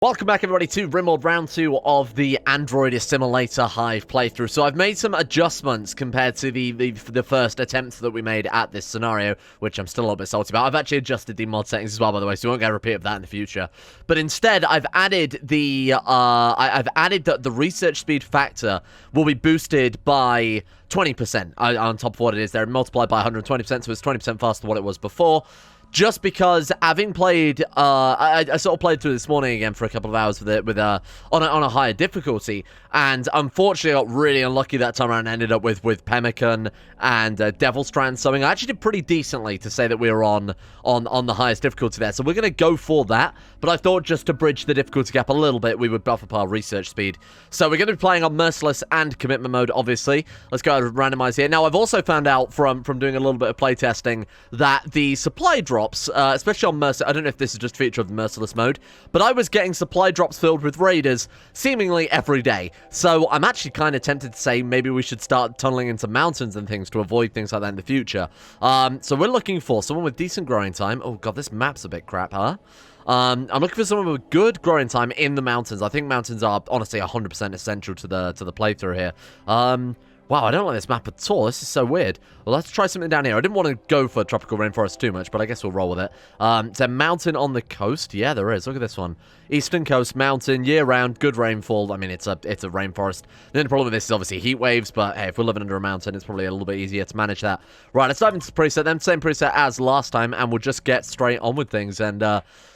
Welcome back, everybody, to Rimworld Round 2 of the Android Assimilator Hive playthrough. So I've made some adjustments compared to the first attempts that we made at this scenario, which I'm still a little bit salty about. I've actually adjusted the mod settings as well, by the way, so we won't get a repeat of that in the future. But instead, I've added the the research speed factor will be boosted by 20% on top of what it is there, multiplied by 120%, so it's 20% faster than what it was before. Just because, having played, I sort of played through this morning again for a couple of hours on a higher difficulty, and unfortunately I got really unlucky that time around and ended up with Pemmican and Devil Strand summoning. I actually did pretty decently to say that we were on the highest difficulty there, so we're going to go for that, but I thought just to bridge the difficulty gap a little bit, we would buff up our research speed. So we're going to be playing on Merciless and Commitment mode, obviously. Let's go ahead and randomize here. Now, I've also found out from doing a little bit of playtesting that the supply drops, especially on Merciless, I don't know if this is just a feature of the Merciless mode, but I was getting supply drops filled with raiders seemingly every day. So I'm actually kind of tempted to say maybe we should start tunneling into mountains and things to avoid things like that in the future. So we're looking for someone with decent growing time. Oh god, this map's a bit crap, huh? I'm looking for someone with good growing time in the mountains. I think mountains are honestly 100% essential to the playthrough here. Wow, I don't like this map at all. This is so weird. Well, let's try something down here. I didn't want to go for tropical rainforest too much, but I guess we'll roll with it. It's a mountain on the coast. Yeah, there is. Look at this one. Eastern coast mountain, year-round, good rainfall. I mean, it's a rainforest. The only problem with this is obviously heat waves, but hey, if we're living under a mountain, it's probably a little bit easier to manage that. Right, let's dive into the preset then. Same preset as last time, and we'll just get straight on with things and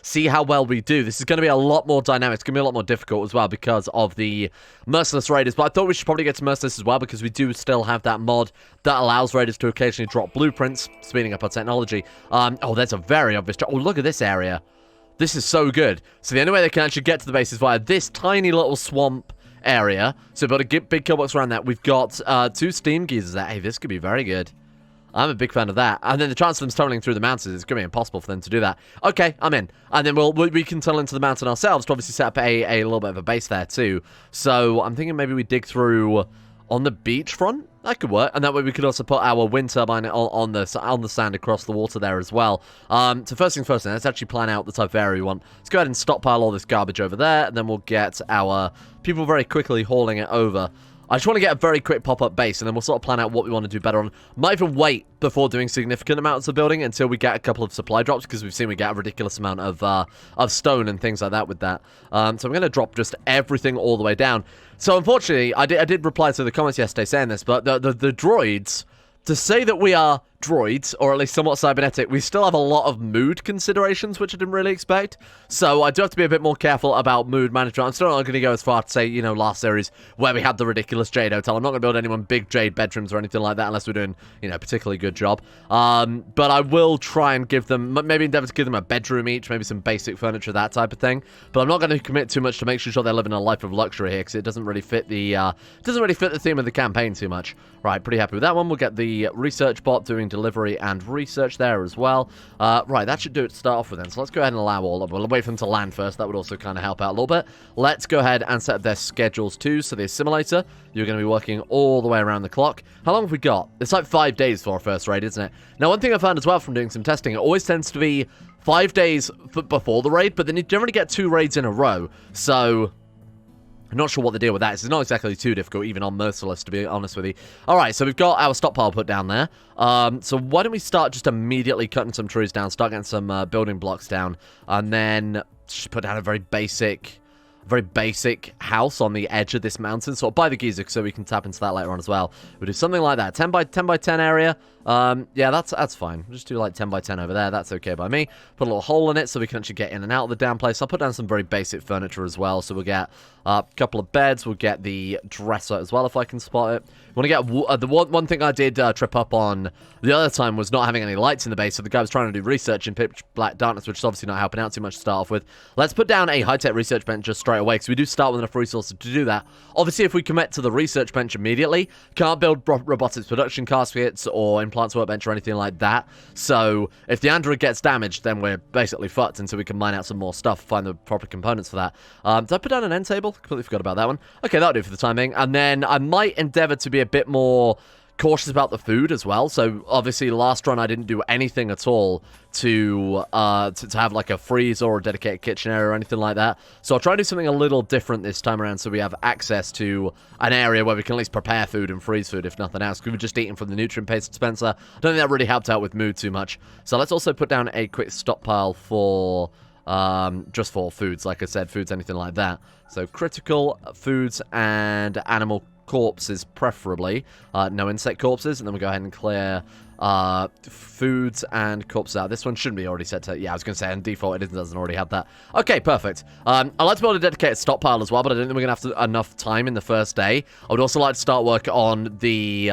see how well we do. This is going to be a lot more dynamic. It's going to be a lot more difficult as well because of the Merciless Raiders, but I thought we should probably get to Merciless as well because we do still have that mod that allows Raiders to occasionally drop blueprints, speeding up our technology. Oh, there's a very obvious... Oh, look at this area. This is so good. So the only way they can actually get to the base is via this tiny little swamp area. So we've got to get big kill box around that. We've got 2 steam geysers there. Hey, this could be very good. I'm a big fan of that. And then the chance of them tunneling through the mountains, it's going to be impossible for them to do that. Okay, I'm in. And then we can tunnel into the mountain ourselves to obviously set up a little bit of a base there too. So I'm thinking maybe we dig through on the beach front. That could work. And that way we could also put our wind turbine on the sand across the water there as well. So first things first, then, let's actually plan out the type of area we want. Let's go ahead and stockpile all this garbage over there. And then we'll get our people very quickly hauling it over. I just want to get a very quick pop-up base, and then we'll sort of plan out what we want to do better on. Might even wait before doing significant amounts of building until we get a couple of supply drops, because we've seen we get a ridiculous amount of stone and things like that with that. So I'm going to drop just everything all the way down. So unfortunately, I did reply to the comments yesterday saying this, but the droids, to say that we are droids, or at least somewhat cybernetic, we still have a lot of mood considerations, which I didn't really expect. So I do have to be a bit more careful about mood management. I'm still not going to go as far to say, you know, last series where we had the ridiculous Jade Hotel. I'm not going to build anyone big Jade bedrooms or anything like that unless we're doing, you know, a particularly good job. But I will try and give them, maybe endeavor to give them a bedroom each, maybe some basic furniture, that type of thing. But I'm not going to commit too much to make sure they're living a life of luxury here, because it doesn't really fit the theme of the campaign too much. Right, pretty happy with that one. We'll get the research bot doing delivery and research there as well. Right, that should do it to start off with then. So let's go ahead and allow all of them. We'll wait for them to land first. That would also kind of help out a little bit. Let's go ahead and set up their schedules too. So the Assimilator, you're going to be working all the way around the clock. How long have we got? It's like 5 days for our first raid, isn't it? Now, one thing I found as well from doing some testing, it always tends to be 5 days before the raid, but then you generally get 2 raids in a row. So I'm not sure what the deal with that is. It's not exactly too difficult, even on Merciless, to be honest with you. Alright, so we've got our stockpile put down there. So why don't we start just immediately cutting some trees down, start getting some building blocks down, and then just put down a very basic house on the edge of this mountain, sort of by the geyser, so we can tap into that later on as well. We'll do something like that, 10 by 10 area. Yeah, that's fine. We'll just do like 10 by 10 over there. That's okay by me. Put a little hole in it so we can actually get in and out of the damn place. I'll put down some very basic furniture as well. So we'll get a couple of beds. We'll get the dresser as well if I can spot it. Want to get the one thing I did trip up on the other time was not having any lights in the base. So the guy was trying to do research in pitch black darkness, which is obviously not helping out too much to start off with. Let's put down a high-tech research bench just straight away, because we do start with enough resources to do that. Obviously, if we commit to the research bench immediately, can't build robotics production caskets or implants workbench or anything like that. So if the Android gets damaged, then we're basically fucked until we can mine out some more stuff, find the proper components for that. Did I put down an end table? Completely forgot about that one. Okay, that'll do for the time being. And then I might endeavor to be a bit more cautious about the food as well. So obviously last run I didn't do anything at all to have like a freezer or a dedicated kitchen area or anything like that. So I'll try and do something a little different this time around so we have access to an area where we can at least prepare food and freeze food if nothing else. Because we were just eating from the nutrient paste dispenser. I don't think that really helped out with mood too much. So let's also put down a quick stockpile for just for foods, like I said, foods, anything like that. So critical foods and animal corpses preferably, no insect corpses, and then we go ahead and clear foods and corpses out. This one shouldn't be already set to, yeah, I was going to say, on default it doesn't already have that. Okay, perfect. I'd like to be able to dedicate a stockpile as well, but I don't think we're going to have enough time in the first day. I would also like to start work on the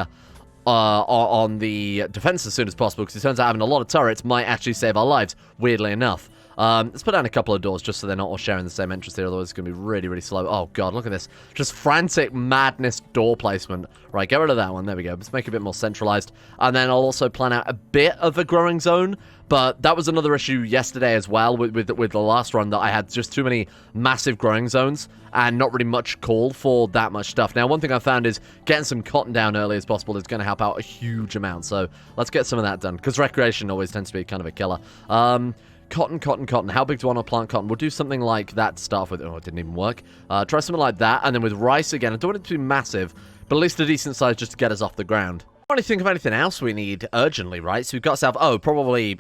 defense as soon as possible, because it turns out having a lot of turrets might actually save our lives, weirdly enough. Let's put down a couple of doors just so they're not all sharing the same entrance here, otherwise it's going to be really, really slow. Oh, God, look at this. Just frantic madness door placement. Right, get rid of that one. There we go. Let's make it a bit more centralized. And then I'll also plan out a bit of a growing zone, but that was another issue yesterday as well with the last run, that I had just too many massive growing zones and not really much call for that much stuff. Now, one thing I found is getting some cotton down early as possible is going to help out a huge amount, so let's get some of that done, because recreation always tends to be kind of a killer. Cotton. How big do I want to plant cotton? We'll do something like that to start with. Oh, it didn't even work. Try something like that. And then with rice again, I don't want it to be massive, but at least a decent size just to get us off the ground. I don't think of anything else we need urgently, right? So we've got ourselves, probably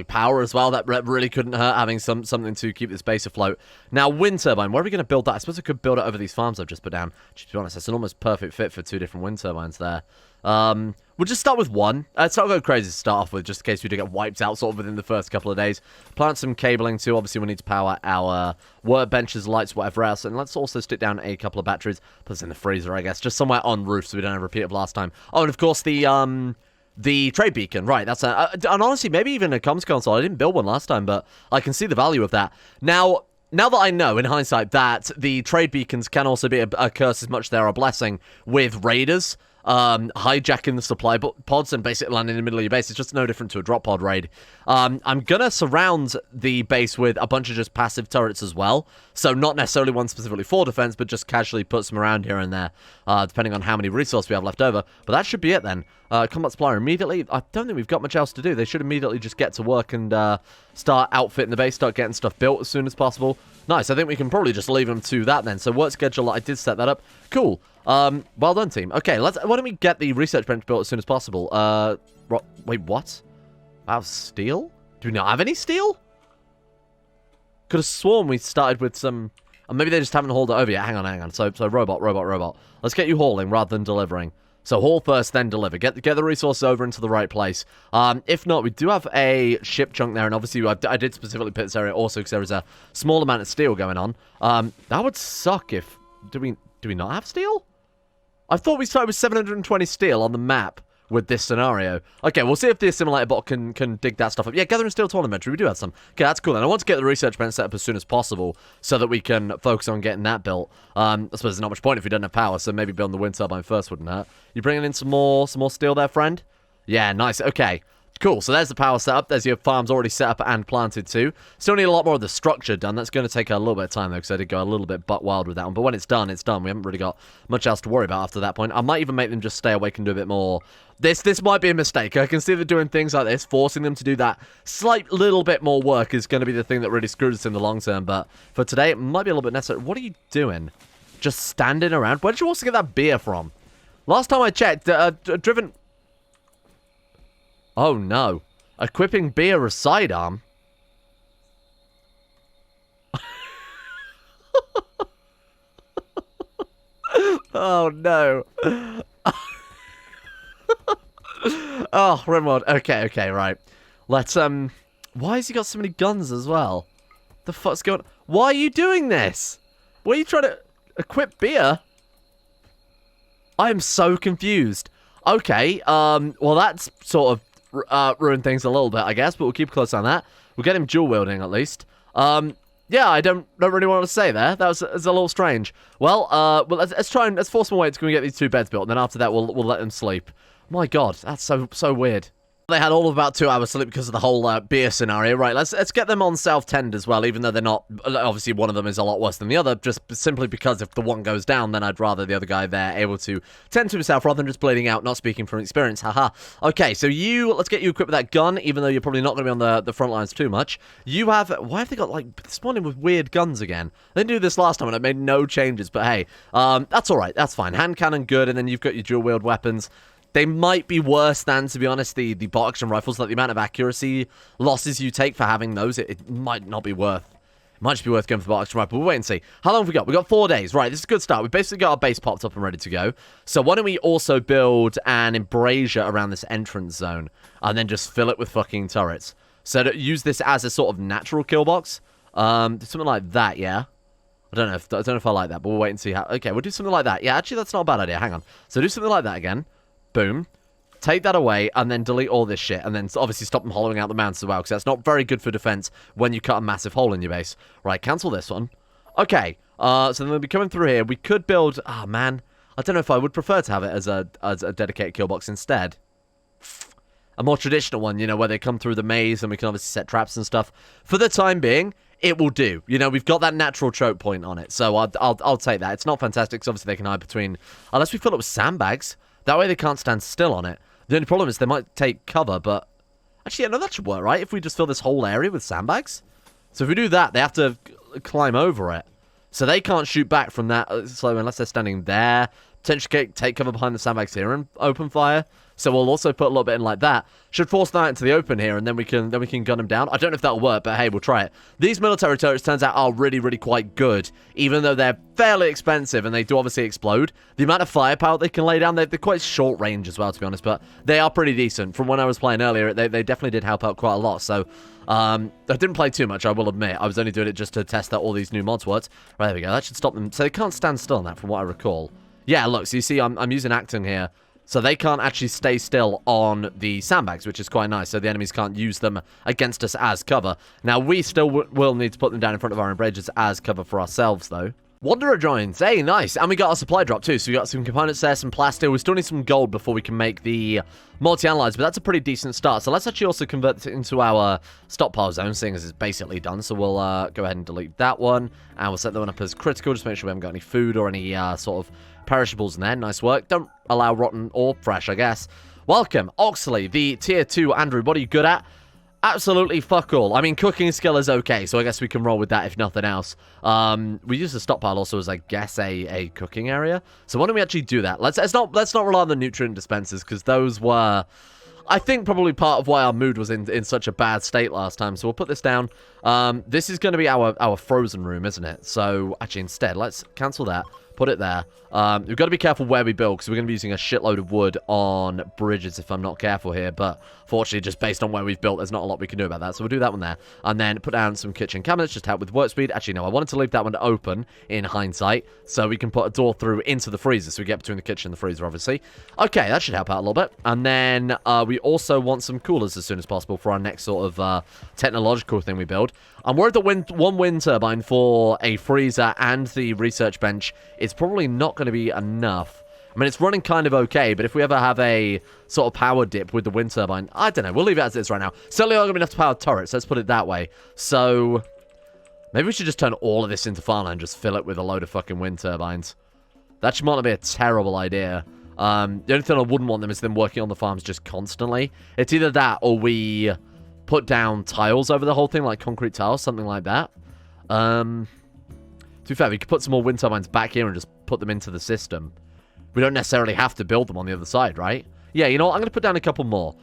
power as well. That really couldn't hurt, having something to keep this base afloat. Now, wind turbine, where are we going to build that? I suppose I could build it over these farms I've just put down. To be honest, that's an almost perfect fit for 2 different wind turbines there. We'll just start with one. It's not going crazy to start off with, just in case we do get wiped out sort of within the first couple of days. Plant some cabling too. Obviously, we need to power our workbenches, lights, whatever else. And let's also stick down a couple of batteries. Put this in the freezer, I guess. Just somewhere on roof so we don't have a repeat of last time. Oh, and of course, the trade beacon. Right, that's and honestly, maybe even a comms console. I didn't build one last time, but I can see the value of that. Now that I know, in hindsight, that the trade beacons can also be a curse as much as they're a blessing with raiders, hijacking the supply pods and basically landing in the middle of your base. It's just no different to a drop pod raid. I'm gonna surround the base with a bunch of just passive turrets as well. So not necessarily one specifically for defense, but just casually put some around here and there, depending on how many resources we have left over. But that should be it then. Combat supplier immediately. I don't think we've got much else to do. They should immediately just get to work and start outfitting the base, start getting stuff built as soon as possible. Nice. I think we can probably just leave them to that then. So work schedule, I did set that up. Cool. Well done, team. Okay, why don't we get the research bench built as soon as possible? Wait, what? Wow, steel? Do we not have any steel? Could have sworn we started with some... maybe they just haven't hauled it over yet. Hang on. So robot. Let's get you hauling rather than delivering. So haul first, then deliver. Get the resources over into the right place. If not, we do have a ship chunk there, and obviously I did specifically pick this area also because there is a small amount of steel going on. That would suck if... Do we not have steel? I thought we started with 720 steel on the map with this scenario. Okay, we'll see if the assimilator bot can dig that stuff up. Yeah, gathering steel to inventory. We do have some. Okay, that's cool. And I want to get the research bench set up as soon as possible so that we can focus on getting that built. I suppose there's not much point if we don't have power, so maybe building the wind turbine first wouldn't hurt. You bringing in some more steel there, friend? Yeah, nice. Okay. Cool, so there's the power setup. There's your farms already set up and planted too. Still need a lot more of the structure done. That's going to take a little bit of time though, because I did go a little bit butt wild with that one. But when it's done, it's done. We haven't really got much else to worry about after that point. I might even make them just stay awake and do a bit more. This might be a mistake. I can see they're doing things like this. Forcing them to do that slight little bit more work is going to be the thing that really screws us in the long term. But for today, it might be a little bit necessary. What are you doing? Just standing around? Where did you also get that beer from? Last time I checked, driven... Oh no. Equipping beer as sidearm. Oh no. Oh, Rimworld. Okay, right. Let's why has he got so many guns as well? The fuck's going on? Why are you doing this? Why are you trying to equip beer? I am so confused. Okay, well that's sort of ruin things a little bit, I guess, but we'll keep close on that. We'll get him dual wielding at least. Yeah, I don't really want to say there. That was a little strange. Well, let's force some weight to go and get these 2 beds built, and then after that we'll let them sleep. My God, that's so weird. They had all of about 2 hours sleep because of the whole beer scenario. Right, let's get them on self-tend as well, even though they're not... Obviously, one of them is a lot worse than the other, just simply because if the one goes down, then I'd rather the other guy there able to tend to himself rather than just bleeding out, not speaking from experience. Haha. Okay, so let's get you equipped with that gun, even though you're probably not going to be on the front lines too much. You have... Why have they got, like, spawning with weird guns again? They didn't do this last time, and it made no changes, but hey, that's alright, that's fine. Hand cannon, good, and then you've got your dual-wield weapons. They might be worse than, to be honest, the bolt action rifles. Like the amount of accuracy losses you take for having those, it might not be worth. It might just be worth going for the bolt action rifle. We'll wait and see. How long have we got? We've got 4 days. Right, this is a good start. We've basically got our base popped up and ready to go. So why don't we also build an embrasure around this entrance zone and then just fill it with fucking turrets. So to use this as a sort of natural kill box. Something like that, yeah. I don't know if I like that, but we'll wait and see how. Okay, we'll do something like that. Yeah, actually, that's not a bad idea. Hang on. So do something like that again. Boom. Take that away, and then delete all this shit, and then obviously stop them hollowing out the mountains as well, because that's not very good for defense when you cut a massive hole in your base. Right, cancel this one. Okay, so then they'll be coming through here. We could build... Ah, man. I don't know if I would prefer to have it as a dedicated kill box instead. A more traditional one, you know, where they come through the maze, and we can obviously set traps and stuff. For the time being, it will do. You know, we've got that natural choke point on it, so I'll take that. It's not fantastic, because obviously they can hide between... Unless we fill it with sandbags. That way they can't stand still on it. The only problem is they might take cover, but... Actually, yeah, no, that should work, right? If we just fill this whole area with sandbags? So if we do that, they have to climb over it. So they can't shoot back from that, so unless they're standing there. Potentially take cover behind the sandbags here and open fire. So we'll also put a little bit in like that. Should force that into the open here, and then we can gun them down. I don't know if that'll work, but hey, we'll try it. These military turrets, turns out, are really, really quite good, even though they're fairly expensive, and they do obviously explode. The amount of firepower they can lay down, they're quite short range as well, to be honest, but they are pretty decent. From when I was playing earlier, they definitely did help out quite a lot, so... I didn't play too much, I will admit. I was only doing it just to test that all these new mods worked. Right, there we go. That should stop them. So they can't stand still on that, from what I recall. Yeah, look, so you see, I'm using acting here. So they can't actually stay still on the sandbags, which is quite nice. So the enemies can't use them against us as cover. Now, we still will need to put them down in front of our embrasures as cover for ourselves, though. Wanderer joins. Hey, nice. And we got our supply drop, too. So we got some components there, some plastic. We still need some gold before we can make the multi-analyze, but that's a pretty decent start. So let's actually also convert this into our stockpile zone, seeing as it's basically done. So we'll go ahead and delete that one. And we'll set that one up as critical, just make sure we haven't got any food or any sort of perishables in there. Nice work. Don't allow rotten or fresh, I guess. Welcome, Oxley, the tier 2 Andrew. What are you good at? Absolutely fuck all. I mean, cooking skill is okay, so I guess we can roll with that if nothing else. We use the stockpile also as, I guess, a cooking area. So why don't we actually do that? Let's not rely on the nutrient dispensers, because those were, I think, probably part of why our mood was in such a bad state last time. So we'll put this down. This is going to be our frozen room, isn't it? So actually, instead, let's cancel that. Put it there. We've got to be careful where we build, because we're going to be using a shitload of wood on bridges if I'm not careful here. But fortunately, just based on where we've built, there's not a lot we can do about that. So we'll do that one there. And then put down some kitchen cabinets, just to help with work speed. Actually, no, I wanted to leave that one open in hindsight, so we can put a door through into the freezer, so we get between the kitchen and the freezer, obviously. Okay, that should help out a little bit. And then we also want some coolers as soon as possible for our next sort of technological thing we build. I'm worried that one wind turbine for a freezer and the research bench is probably not going to be enough. I mean, it's running kind of okay, but if we ever have a sort of power dip with the wind turbine, I don't know. We'll leave it as it is right now. Certainly not going to be enough to power turrets. Let's put it that way. So maybe we should just turn all of this into farmland and just fill it with a load of fucking wind turbines. That should not be a terrible idea. The only thing I wouldn't want them is them working on the farms just constantly. It's either that or we put down tiles over the whole thing, like concrete tiles, something like that. To be fair, we could put some more wind turbines back here and just put them into the system. We don't necessarily have to build them on the other side, right? Yeah, you know what? I'm going to put down a couple more.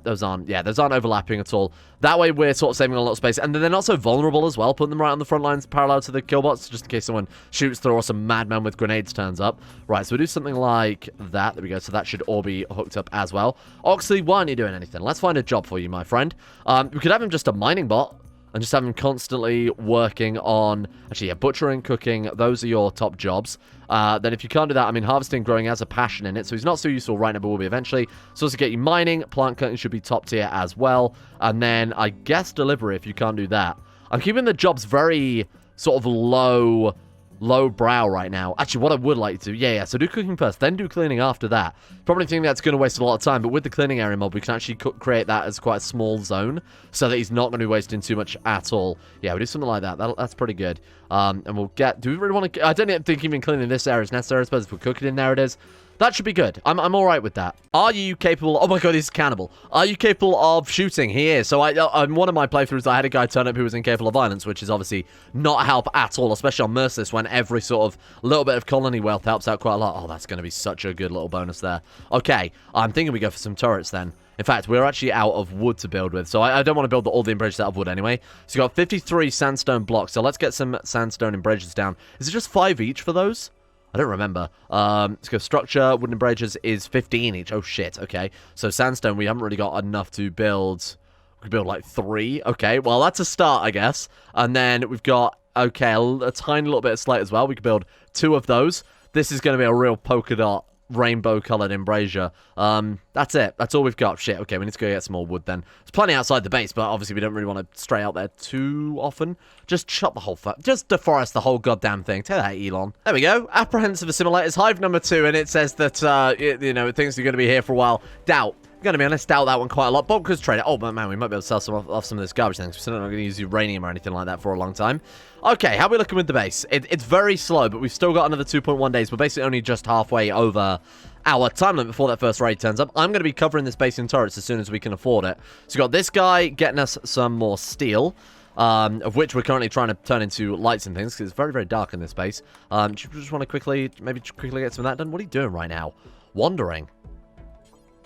Those aren't overlapping at all. That way, we're sort of saving a lot of space. And then they're not so vulnerable as well. Putting them right on the front lines parallel to the killbots, just in case someone shoots through or some madman with grenades turns up. Right, so we'll do something like that. There we go. So that should all be hooked up as well. Oxley, why aren't you doing anything? Let's find a job for you, my friend. We could have him just a mining bot. And just have him constantly working on, actually, yeah, butchering, cooking, those are your top jobs. Then if you can't do that, I mean, harvesting, growing has a passion in it, so he's not so useful right now, but will be eventually. So to get you mining, plant cutting should be top tier as well. And then, I guess, delivery if you can't do that. I'm keeping the jobs very sort of low low brow right now. Actually, what I would like to do, yeah, so do cooking first, then do cleaning after that. Probably think that's going to waste a lot of time, but with the cleaning area mob, we can actually create that as quite a small zone, so that he's not going to be wasting too much at all. Yeah, we'll do something like that. That's pretty good. And we'll get, do we really want to, I don't think even cleaning this area is necessary. I suppose if we cook it in there, it is. That should be good. I'm all right with that. Are you capable? Oh my god, he's Cannibal. Are you capable of shooting? He is. So on one of my playthroughs, I had a guy turn up who was incapable of violence, which is obviously not help at all, especially on Merciless, when every sort of little bit of colony wealth helps out quite a lot. Oh, that's going to be such a good little bonus there. Okay, I'm thinking we go for some turrets then. In fact, we're actually out of wood to build with, so I don't want to build all the bridges out of wood anyway. So you've got 53 sandstone blocks, so let's get some sandstone and bridges down. Is it just 5 each for those? I don't remember. Let's go structure. Wooden bridges is 15 each. Oh, shit. Okay. So sandstone, we haven't really got enough to build. We could build like 3. Okay. Well, that's a start, I guess. And then we've got, okay, a tiny little bit of slate as well. We could build 2 of those. This is going to be a real polka dot, rainbow-colored embrasure. That's it. That's all we've got. Shit, okay, we need to go get some more wood then. There's plenty outside the base, but obviously we don't really want to stray out there too often. Just chop the whole just deforest the whole goddamn thing. Tell that, Elon. There we go. Apprehensive assimilators, hive number 2, and it says that, you know, it thinks you're going to be here for a while. Doubt. I'm going to be honest, doubt that one quite a lot. Bonkers trader. Oh, but man, we might be able to sell some off some of this garbage things. We're still not going to use uranium or anything like that for a long time. Okay, how are we looking with the base? It's very slow, but we've still got another 2.1 days. We're basically only just halfway over our time limit before that first raid turns up. I'm going to be covering this base in turrets as soon as we can afford it. So we've got this guy getting us some more steel, of which we're currently trying to turn into lights and things, because it's very, very dark in this base. Do you just want to quickly get some of that done? What are you doing right now? Wandering.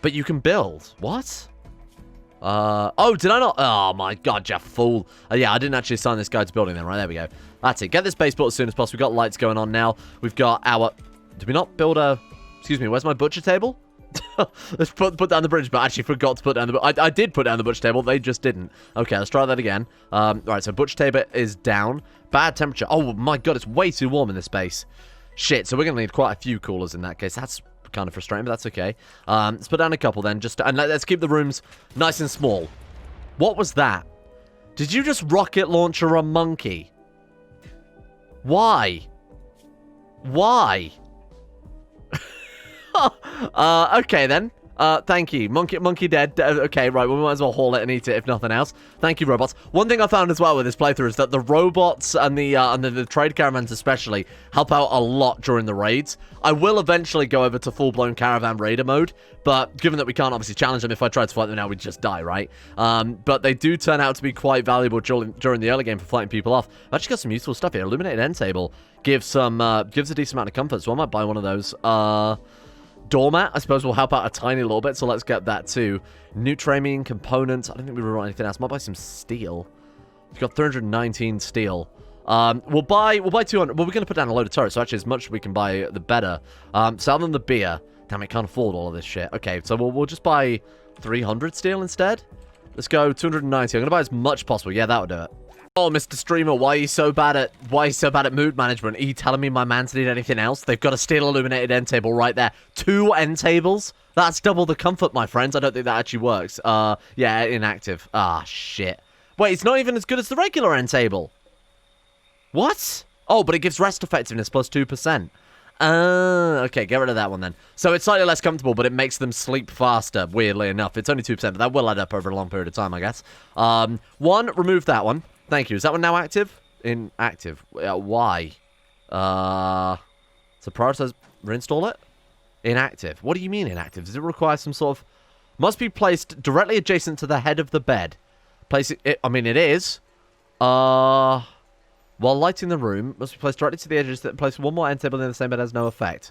But you can build. What? Oh, did I not? Oh, my God, you fool. Yeah, I didn't actually assign this guy to building then. Right, there we go. That's it. Get this base built as soon as possible. We've got lights going on now. We've got our... Did we not build a... Excuse me, where's my butcher table? Let's put down the bridge, but I actually forgot to put down the... I did put down the butcher table. They just didn't. Okay, let's try that again. Right, so butcher table is down. Bad temperature. Oh, my God, it's way too warm in this base. Shit, so we're going to need quite a few coolers in that case. That's kind of frustrating, but that's okay. Let's put down a couple then, and let's keep the rooms nice and small. What was that? Did you just rocket launcher a monkey? Why? Why? Okay then. Thank you. Monkey dead. Okay, right, well, we might as well haul it and eat it, if nothing else. Thank you, robots. One thing I found as well with this playthrough is that the robots and the trade caravans especially help out a lot during the raids. I will eventually go over to full-blown caravan raider mode, but given that we can't obviously challenge them, if I tried to fight them now, we'd just die, right? But they do turn out to be quite valuable during the early game for fighting people off. I've actually got some useful stuff here. Illuminated end table gives a decent amount of comfort, so I might buy one of those. Doormat, I suppose, will help out a tiny little bit, so let's get that too. Nutramine components. I don't think we really want anything else. Might buy some steel. We've got 319 steel. We'll buy 200. Well, we're going to put down a load of turrets, so actually as much as we can buy, the better. Sell them the beer. Damn, I can't afford all of this shit. Okay, so we'll just buy 300 steel instead. Let's go 290. I'm going to buy as much as possible. Yeah, that'll do it. Oh, Mr. Streamer, why are you so bad at mood management? Are you telling me my mans need anything else? They've got a steel illuminated end table right there. 2 end tables? That's double the comfort, my friends. I don't think that actually works. Yeah, inactive. Ah, shit. Wait, it's not even as good as the regular end table. What? Oh, but it gives rest effectiveness plus 2%. Okay, get rid of that one then. So it's slightly less comfortable, but it makes them sleep faster, weirdly enough. It's only 2%, but that will add up over a long period of time, I guess. Remove that one. Thank you. Is that one now active? Inactive. Why? So prioritize, reinstall it? Inactive. What do you mean inactive? Does it require some sort of... Must be placed directly adjacent to the head of the bed. Place it... I mean, it is. While lighting the room, must be placed directly to the edges. Place one more end table in the same bed has no effect.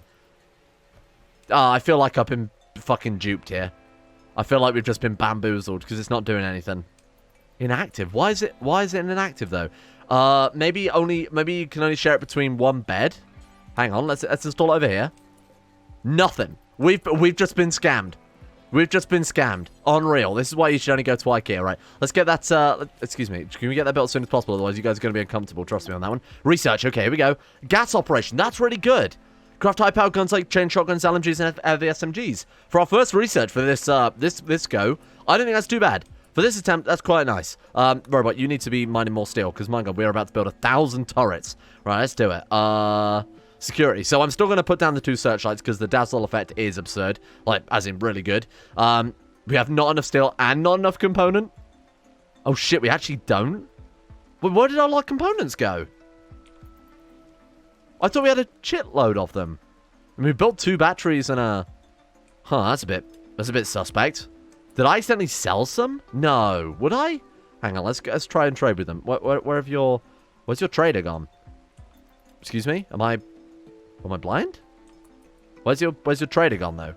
I feel like I've been fucking duped here. I feel like we've just been bamboozled because it's not doing anything. Inactive. Why is it inactive though? Maybe you can only share it between one bed. Hang on, let's install it over here. Nothing. We've just been scammed. We've just been scammed. Unreal. This is why you should only go to IKEA, right? Let's get that, excuse me. Can we get that built as soon as possible? Otherwise, you guys are going to be uncomfortable. Trust me on that one. Research. Okay, here we go. Gas operation. That's really good. Craft high-powered guns like chain shotguns, LMGs, and heavy SMGs. For our first research for this go, I don't think that's too bad. For this attempt, that's quite nice. Robot, you need to be mining more steel, because, my God, we're about to build 1,000 turrets. Right, let's do it. Security. So I'm still going to put down the 2 searchlights, because the dazzle effect is absurd. Like, as in really good. We have not enough steel and not enough component. Oh, shit, we actually don't? Well, where did our lot components go? I thought we had a shitload of them. And we built 2 batteries and a... Huh, that's a bit suspect. Did I accidentally sell some? No. Would I? Hang on, let's try and trade with them. Where's your trader gone? Excuse me? Am I blind? Where's your trader gone, though?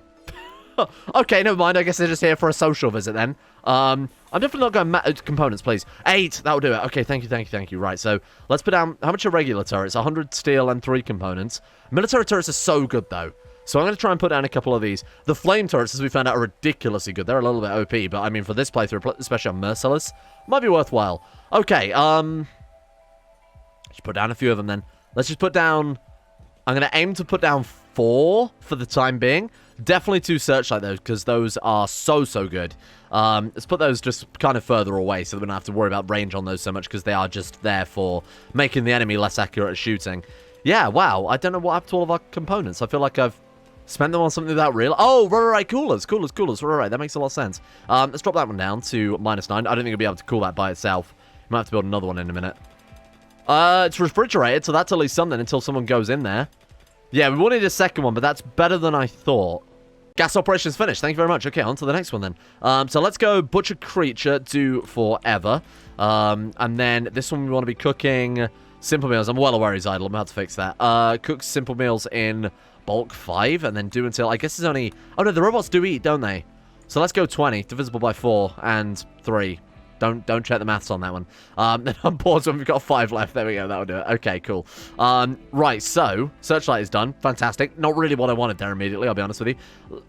Okay, never mind. I guess they're just here for a social visit, then. I'm definitely not going components, please. 8! That'll do it. Okay, thank you. Right, so let's put down... How much are regular turrets? 100 steel and 3 components. Military turrets are so good, though. So I'm going to try and put down a couple of these. The flame turrets, as we found out, are ridiculously good. They're a little bit OP, but I mean, for this playthrough, especially on Merciless, might be worthwhile. Okay, let's put down a few of them, then. Let's just put down... I'm going to aim to put down 4 for the time being. Definitely 2 searchlight those, because those are so good. Let's put those just kind of further away so that we don't have to worry about range on those so much, because they are just there for making the enemy less accurate at shooting. Yeah, wow. I don't know what happened to all of our components. I feel like I've spent them on something without real... Oh, right. Coolers. Right. That makes a lot of sense. Let's drop that one down to -9. I don't think we'll be able to cool that by itself. We might have to build another one in a minute. It's refrigerated, so that's at least something until someone goes in there. Yeah, we wanted a second one, but that's better than I thought. Gas operations finished. Thank you very much. Okay, on to the next one then. So let's go butcher creature, do forever. And then this one we want to be cooking simple meals. I'm well aware he's idle. I'm about to fix that. Cook simple meals in bulk 5 and then do until... I guess there's only... Oh, no, the robots do eat, don't they? So let's go 20, divisible by 4 and 3. Don't check the maths on that one. Then I'm paused when we've got 5 left. There we go. That'll do it. Okay, cool. Right, so searchlight is done. Fantastic. Not really what I wanted there immediately, I'll be honest with you.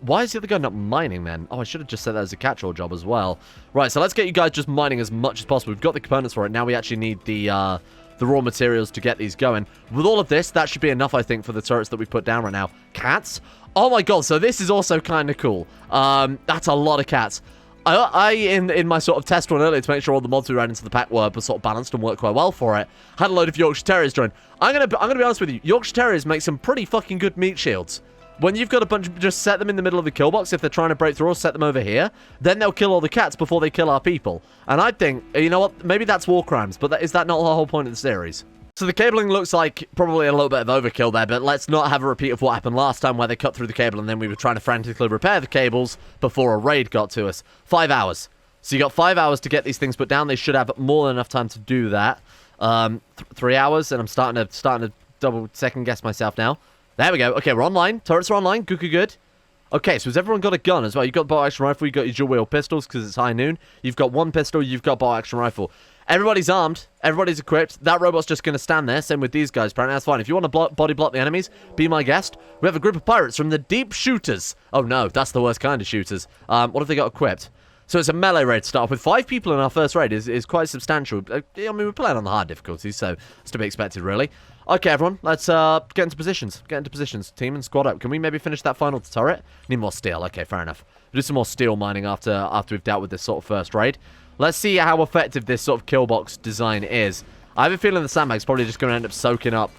Why is the other guy not mining then? Oh, I should have just said that as a catch-all job as well. Right, so let's get you guys just mining as much as possible. We've got the components for it. Now we actually need the raw materials to get these going. With all of this, that should be enough, I think, for the turrets that we put down right now. Cats? Oh my god, so this is also kind of cool. That's a lot of cats. In my sort of test run earlier to make sure all the mods we ran into the pack were sort of balanced and worked quite well for it, had a load of Yorkshire Terriers join. I'm gonna be honest with you, Yorkshire Terriers make some pretty fucking good meat shields. When you've got a bunch of... Just set them in the middle of the kill box if they're trying to break through, or set them over here. Then they'll kill all the cats before they kill our people. And I think, you know what, maybe that's war crimes, but is that not the whole point of the series? So the cabling looks like probably a little bit of overkill there, but let's not have a repeat of what happened last time where they cut through the cable and then we were trying to frantically repair the cables before a raid got to us. 5 hours. So you got 5 hours to get these things put down. They should have more than enough time to do that. 3 hours, and I'm starting to double second guess myself now. There we go. Okay, we're online. Turrets are online. Good. Okay, so has everyone got a gun as well? You've got bolt action rifle, you've got your dual wheel pistols because it's high noon. You've got 1 pistol, you've got bolt action rifle. Everybody's armed. Everybody's equipped. That robot's just going to stand there. Same with these guys, apparently. That's fine. If you want to body block the enemies, be my guest. We have a group of pirates from the deep shooters. Oh, no. That's the worst kind of shooters. What have they got equipped? So it's a melee raid to start off with. 5 people in our first raid is quite substantial. I mean, we're playing on the hard difficulties, so it's to be expected, really. Okay, everyone. Let's get into positions. Team and squad up. Can we maybe finish that final turret? Need more steel. Okay, fair enough. We'll do some more steel mining after we've dealt with this sort of first raid. Let's see how effective this sort of kill box design is. I have a feeling the sandbag's probably just going to end up soaking up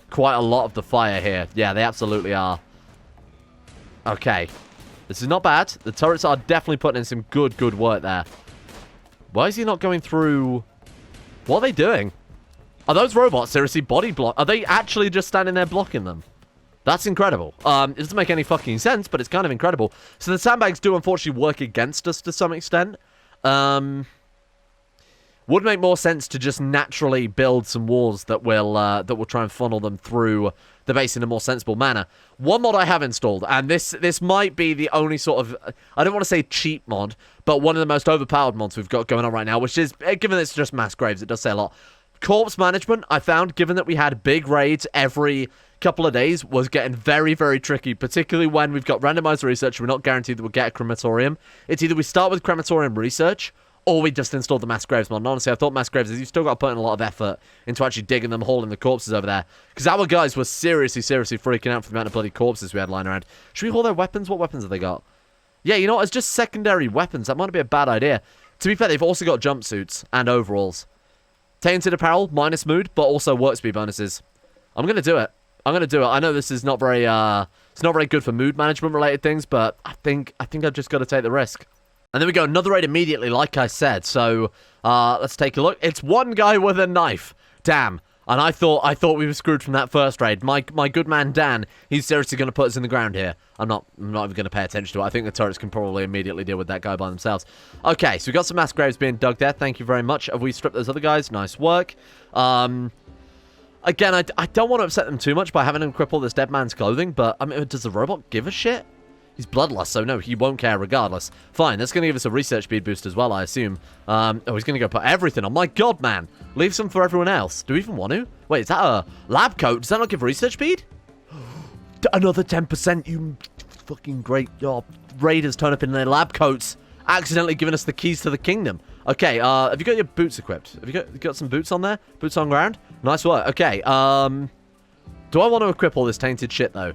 quite a lot of the fire here. Yeah, they absolutely are. Okay. This is not bad. The turrets are definitely putting in some good work there. Why is he not going through... What are they doing? Are those robots seriously body block? Are they actually just standing there blocking them? That's incredible. It doesn't make any fucking sense, but it's kind of incredible. So the sandbags do unfortunately work against us to some extent. Would make more sense to just naturally build some walls that will try and funnel them through the base in a more sensible manner. One mod I have installed, and this might be the only sort of, I don't want to say cheap mod, but one of the most overpowered mods we've got going on right now, which is, given it's just mass graves, it does say a lot. Corpse management, I found, given that we had big raids every couple of days, was getting very tricky, particularly when we've got randomized research and we're not guaranteed that we'll get a crematorium. It's either we start with crematorium research, or we just installed the mass graves mod. And honestly, I thought mass graves, you've still got to put in a lot of effort into actually digging them, hauling the corpses over there. Because our guys were seriously freaking out for the amount of bloody corpses we had lying around. Should we haul their weapons? What weapons have they got? Yeah, you know what? It's just secondary weapons. That might be a bad idea. To be fair, they've also got jumpsuits and overalls. Tainted apparel, minus mood, but also work speed bonuses. I'm going to do it. I'm going to do it. I know this is not very, it's not very good for mood management related things, but I think I've just got to take the risk. And then we go another raid immediately, like I said. So, let's take a look. It's one guy with a knife. Damn. And I thought we were screwed from that first raid. My good man Dan, he's seriously going to put us in the ground here. I'm not even going to pay attention to it. I think the turrets can probably immediately deal with that guy by themselves. Okay, so we've got some mass graves being dug there. Thank you very much. Have we stripped those other guys? Nice work. Again, I don't want to upset them too much by having them equip all this dead man's clothing, but I mean, does the robot give a shit? He's bloodlust, so no, he won't care regardless. Fine, that's going to give us a research speed boost as well, I assume. Oh, he's going to go put everything on. My god, man. Leave some for everyone else. Do we even want to? Wait, is that a lab coat? Does that not give research speed? Another 10%, you fucking great. Oh, raiders turn up in their lab coats, accidentally giving us the keys to the kingdom. Okay, have you got your boots equipped? Have you got some boots on there? Boots on ground? Nice work. Okay, do I want to equip all this tainted shit, though?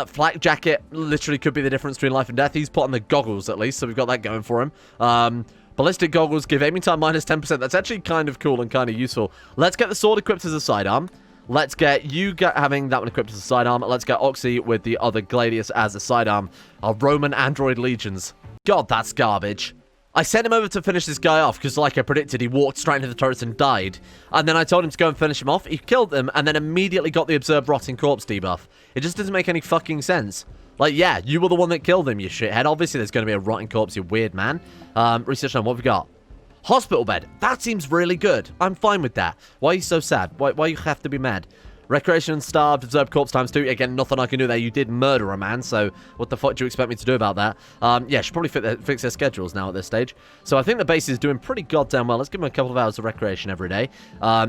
Flak jacket literally could be the difference between life and death. He's put on the goggles, at least, so we've got that going for him. Ballistic goggles give aiming time minus 10%. That's actually kind of cool and kind of useful. Let's get the sword equipped as a sidearm. Let's get you having that one equipped as a sidearm. Let's get Oxy with the other Gladius as a sidearm. Our Roman android legions. God, that's garbage. I sent him over to finish this guy off because, like I predicted, he walked straight into the turrets and died. And then I told him to go and finish him off. He killed them and then immediately got the observed rotting corpse debuff. It just doesn't make any fucking sense. Like, yeah, you were the one that killed him, you shithead. Obviously, there's going to be a rotting corpse, you weird man. Research on what we got. Hospital bed. That seems really good. I'm fine with that. Why are you so sad? Why you have to be mad? Recreation and starved, observed corpse times 2. Again, nothing I can do there. You did murder a man, so what the fuck do you expect me to do about that? Yeah, should probably fix their schedules now at this stage. So I think the base is doing pretty goddamn well. Let's give them a couple of hours of recreation every day.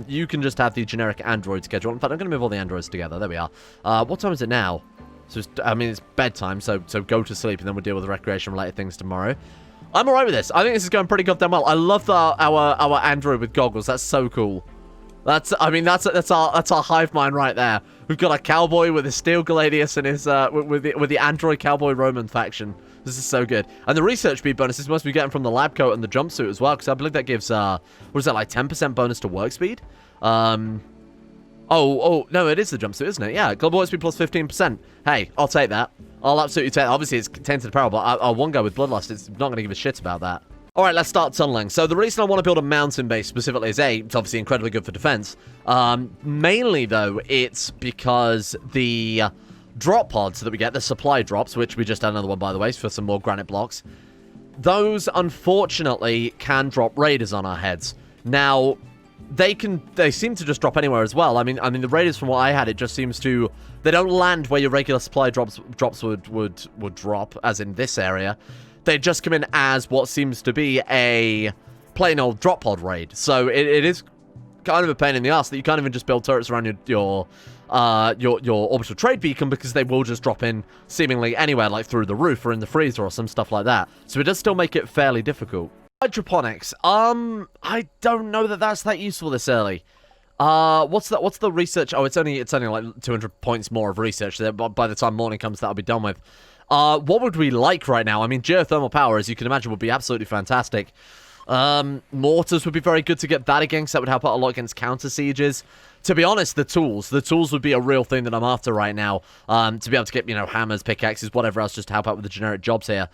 You can just have the generic android schedule. In fact, I'm going to move all the androids together. There we are. What time is it now? So it's bedtime, so go to sleep, and then we'll deal with the recreation-related things tomorrow. I'm alright with this. I think this is going pretty goddamn well. I love our android with goggles. That's so cool. That's our hive mind right there. We've got a cowboy with a steel gladius and his with the android cowboy Roman faction. This is so good. And the research speed bonuses must be getting from the lab coat and the jumpsuit as well, because I believe that gives what is that, like 10% bonus to work speed? Oh, no, it is the jumpsuit, isn't it? Yeah, global work speed plus 15%. Hey, I'll take that. I'll absolutely take that. Obviously, it's tainted apparel, but our one guy with bloodlust is not going to give a shit about that. Alright, let's start tunneling. So the reason I want to build a mountain base specifically is A, it's obviously incredibly good for defense. Mainly, though, it's because the drop pods that we get, the supply drops, which we just had another one, by the way, for some more granite blocks, those, unfortunately, can drop raiders on our heads. Now, they seem to just drop anywhere as well. I mean, the raiders, from what I had, it just seems to, they don't land where your regular supply drops would drop, as in this area. They just come in as what seems to be a plain old drop pod raid. So it is kind of a pain in the ass that you can't even just build turrets around your orbital trade beacon, because they will just drop in seemingly anywhere, like through the roof or in the freezer or some stuff like that. So it does still make it fairly difficult. Hydroponics. I don't know that that's that useful this early. What's the research? Oh, it's only like 200 points more of research there, but by the time morning comes, that'll be done with. What would we like right now? I mean, geothermal power, as you can imagine, would be absolutely fantastic. Mortars would be very good to get that against. That would help out a lot against counter sieges. To be honest, the tools would be a real thing that I'm after right now. To be able to get, hammers, pickaxes, whatever else, just to help out with the generic jobs here.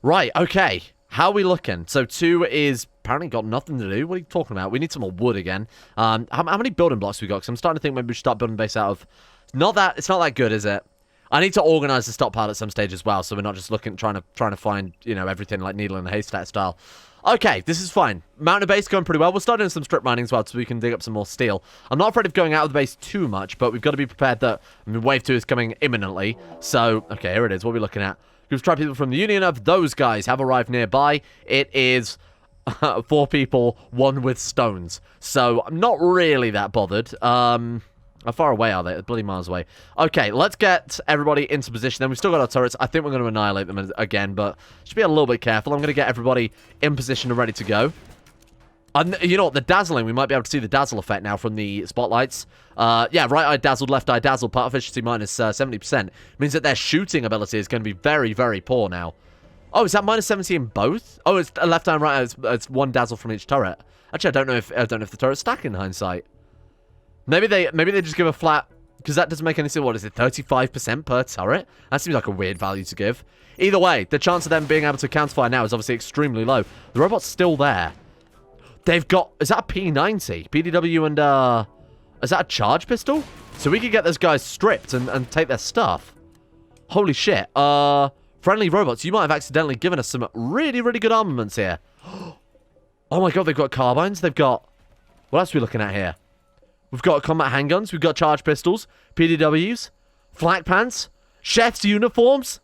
Right, okay. How are we looking? So 2 is apparently got nothing to do. What are you talking about? We need some more wood again. How many building blocks we got? Because I'm starting to think maybe we should start building base out of... It's not that good, is it? I need to organize the stockpile at some stage as well, so we're not just trying to find, everything like needle in a haystack style. Okay, this is fine. Mountain base going pretty well. We'll start doing some strip mining as well, so we can dig up some more steel. I'm not afraid of going out of the base too much, but we've got to be prepared that wave 2 is coming imminently. So, okay, here it is. What are we looking at? Groups tribe people from the Union of those guys have arrived nearby. It is 4 people, 1 with stones. So, I'm not really that bothered. How far away are they? They're bloody miles away. Okay, let's get everybody into position. Then we've still got our turrets. I think we're going to annihilate them again, but should be a little bit careful. I'm going to get everybody in position and ready to go. And you know what? The dazzling, we might be able to see the dazzle effect now from the spotlights. Yeah, right eye dazzled, left eye dazzled, part efficiency minus 70%. Means that their shooting ability is going to be very, very poor now. Oh, is that -70 in both? Oh, it's left and right. It's one dazzle from each turret. Actually, I don't know if the turrets stack in hindsight. Maybe they just give a flat, because that doesn't make any sense. What is it, 35% per turret? That seems like a weird value to give. Either way, the chance of them being able to counterfire now is obviously extremely low. The robot's still there. They've got, is that a P90? PDW and, is that a charge pistol? So we could get those guys stripped and take their stuff. Holy shit. Friendly robots, you might have accidentally given us some really, really good armaments here. Oh my god, they've got carbines. They've got... What else are we looking at here? We've got combat handguns. We've got charge pistols. PDWs. Flak pants. Chef's uniforms.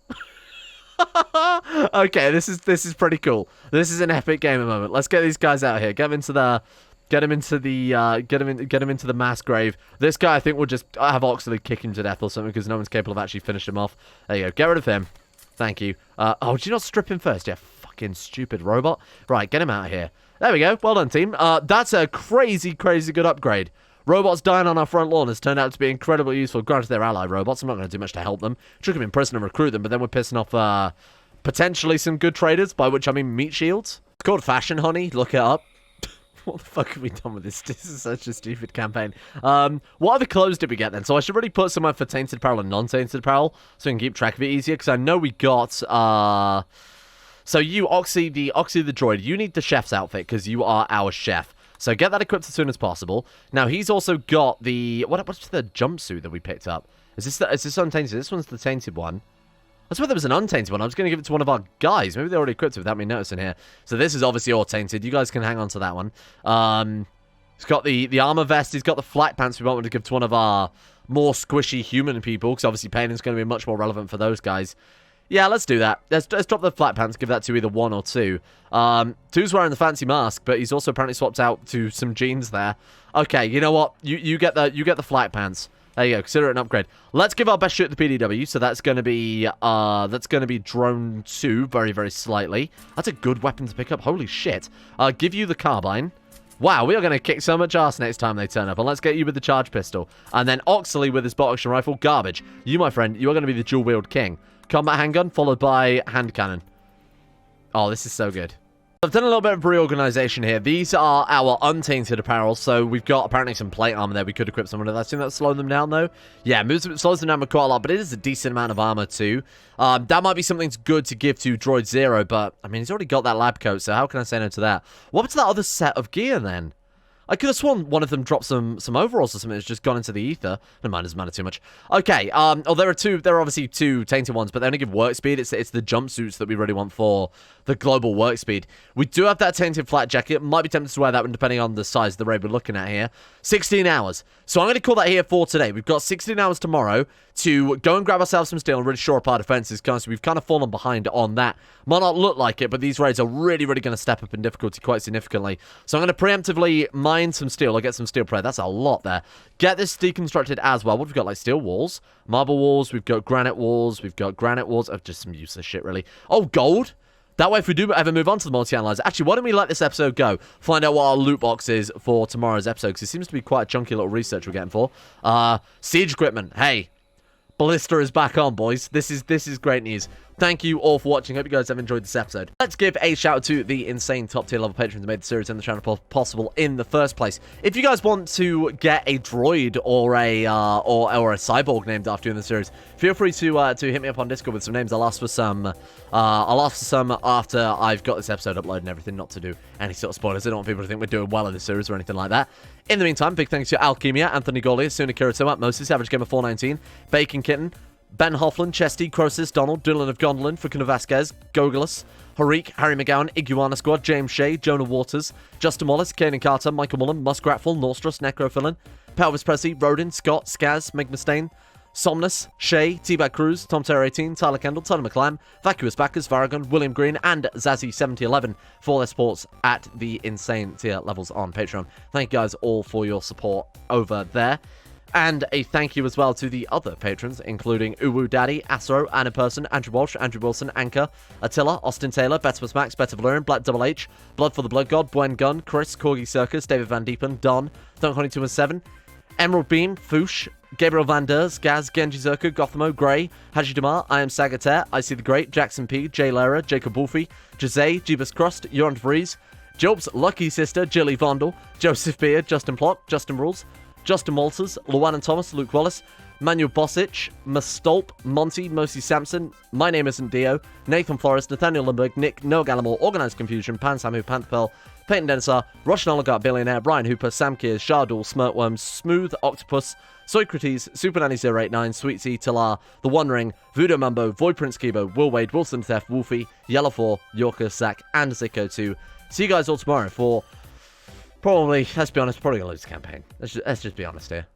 Okay, this is pretty cool. This is an epic gamer moment. Let's get these guys out here. Get them into the... Get him into the mass grave. This guy, I think, will just have Oxley kick him to death or something because no one's capable of actually finishing him off. There you go. Get rid of him. Thank you. Oh, did you not strip him first? Yeah, fucking stupid robot. Right, get him out of here. There we go. Well done, team. That's a crazy, crazy good upgrade. Robots dying on our front lawn has turned out to be incredibly useful. Granted, they're ally robots. I'm not going to do much to help them. Chuck them in prison and recruit them, but then we're pissing off potentially some good traders, by which I mean meat shields. It's called Fashion Honey. Look it up. What the fuck have we done with this? This is such a stupid campaign. What other clothes did we get then? So I should really put some for tainted apparel and non-tainted apparel so we can keep track of it easier, because I know we got... So you, Oxy the droid, you need the chef's outfit because you are our chef. So get that equipped as soon as possible. Now he's also got the... What's the jumpsuit that we picked up? Is this untainted? This one's the tainted one. I swear there was an untainted one. I was going to give it to one of our guys. Maybe they already equipped it without me noticing here. So this is obviously all tainted. You guys can hang on to that one. He's got the armor vest. He's got the flak pants we want to give to one of our more squishy human people, because obviously painting is going to be much more relevant for those guys. Yeah, let's do that. Let's drop the flak pants, give that to either 1 or 2. 2's wearing the fancy mask, but he's also apparently swapped out to some jeans there. Okay, you know what? You get the flak pants. There you go. Consider it an upgrade. Let's give our best shot to the PDW. So that's going to be drone 2 very, very slightly. That's a good weapon to pick up. Holy shit. Give you the carbine. Wow, we are going to kick so much ass next time they turn up. And let's get you with the charge pistol. And then Oxley with his bolt action rifle. Garbage. You, my friend, you are going to be the dual wield king. Combat handgun followed by hand cannon. Oh, this is so good. I've done a little bit of reorganization here. These are our untainted apparel, so we've got apparently some plate armor there. We could equip someone with that. I think that's slowing them down, though. Yeah, slows them down quite a lot, but it is a decent amount of armor, too. That might be something good to give to Droid Zero, but, I mean, he's already got that lab coat, so how can I say no to that? What was that other set of gear, then? I could have sworn one of them dropped some overalls or something that's just gone into the ether. Never mind, doesn't matter too much. Okay, there are obviously 2 tainted ones, but they only give work speed. It's the jumpsuits that we really want for the global work speed. We do have that tainted flat jacket. Might be tempted to wear that one depending on the size of the raid we're looking at here. 16 hours. So I'm going to call that here for today. We've got 16 hours tomorrow to go and grab ourselves some steel and really shore up our defenses, because we've kind of fallen behind on that. Might not look like it, but these raids are really, really going to step up in difficulty quite significantly. So I'm going to preemptively mine some steel. I'll get some steel prey. That's a lot there. Get this deconstructed as well. What have we got? Like steel walls, marble walls. We've got granite walls. We've got granite walls. Oh, just some useless shit, really. Oh, gold. That way, if we do ever move on to the multi-analyzer... Actually, why don't we let this episode go? Find out what our loot box is for tomorrow's episode, because it seems to be quite a chunky little research we're getting for. Siege equipment. Hey. Ballista is back on, boys. This is great news. Thank you all for watching. Hope you guys have enjoyed this episode. Let's give a shout out to the insane top tier level patrons who made the series and the channel possible in the first place. If you guys want to get a droid or a cyborg named after you in the series, feel free to hit me up on Discord with some names. I'll ask for some. After I've got this episode uploaded and everything. Not to do any sort of spoilers. I don't want people to think we're doing well in the series or anything like that. In the meantime, big thanks to Alchemia, Anthony Goliath, Suna Kiritoa, Moses, Savage Gamer 419, Bacon Kitten, Ben Hofflin, Chesty, Croesus, Donald, Dylan of Gondolin, Frickin Vasquez, Gogolus, Harik, Harry McGowan, Iguana Squad, James Shea, Jonah Waters, Justin Wallace, Kanan Carter, Michael Mullen, Muskratful, Norstrus, Necrophilin, Pelvis Presley, Rodin, Scott, Skaz, Meg Mustaine, Somnus, Shay, T-Bag Cruz, Tom Terror 18, Tyler Kendall, Tyler McClam, Vacuous Backers, Varagon, William Green, and Zazzy7011 for their supports at the insane tier levels on Patreon. Thank you guys all for your support over there. And a thank you as well to the other patrons, including Uwu Daddy, Asro, Anna Person, Andrew Walsh, Andrew Wilson, Anchor, Attila, Austin Taylor, Betimus Max, Better Valerian, Black Double H, Blood for the Blood God, Buen Gun, Chris, Corgi Circus, David Van Diepen, Don, Thunk Honey 217, Emerald Beam, Foosh, Gabriel Van Ders, Gaz, Genji Zerko, Gothamo, Grey, Haji Damar, I Am Sagater, I See the Great, Jackson P, Jay Lara, Jacob Wolfie, Jose, Jeebus Crust, Joran Vries, Jobs, Lucky Sister, Jilly Vondel, Joseph Beard, Justin Plot, Justin Rules, Justin Walters, Luan and Thomas, Luke Wallace, Manuel Bosic, Mastolp, Monty, Mosi Sampson, My Name Isn't Dio, Nathan Forrest, Nathaniel Lundberg, Nick, Noah Gallimore, Organised Confusion, Pan Samu, Pantherpel, Peyton Denisar, Russian Oligarch Billionaire, Brian Hooper, Sam Kears, Shardul, Smirtworm, Smooth, Octopus, Socrates, Super Nanny 089, Sweet Sea, Tilar, The One Ring, Voodoo Mumbo, Void Prince Kibo, Will Wade, Wilson Theft, Wolfie, Yellow 4, Yorker, Sack, and Zico 2. See you guys all tomorrow for probably, let's be honest, probably going to lose the campaign. Let's just be honest here.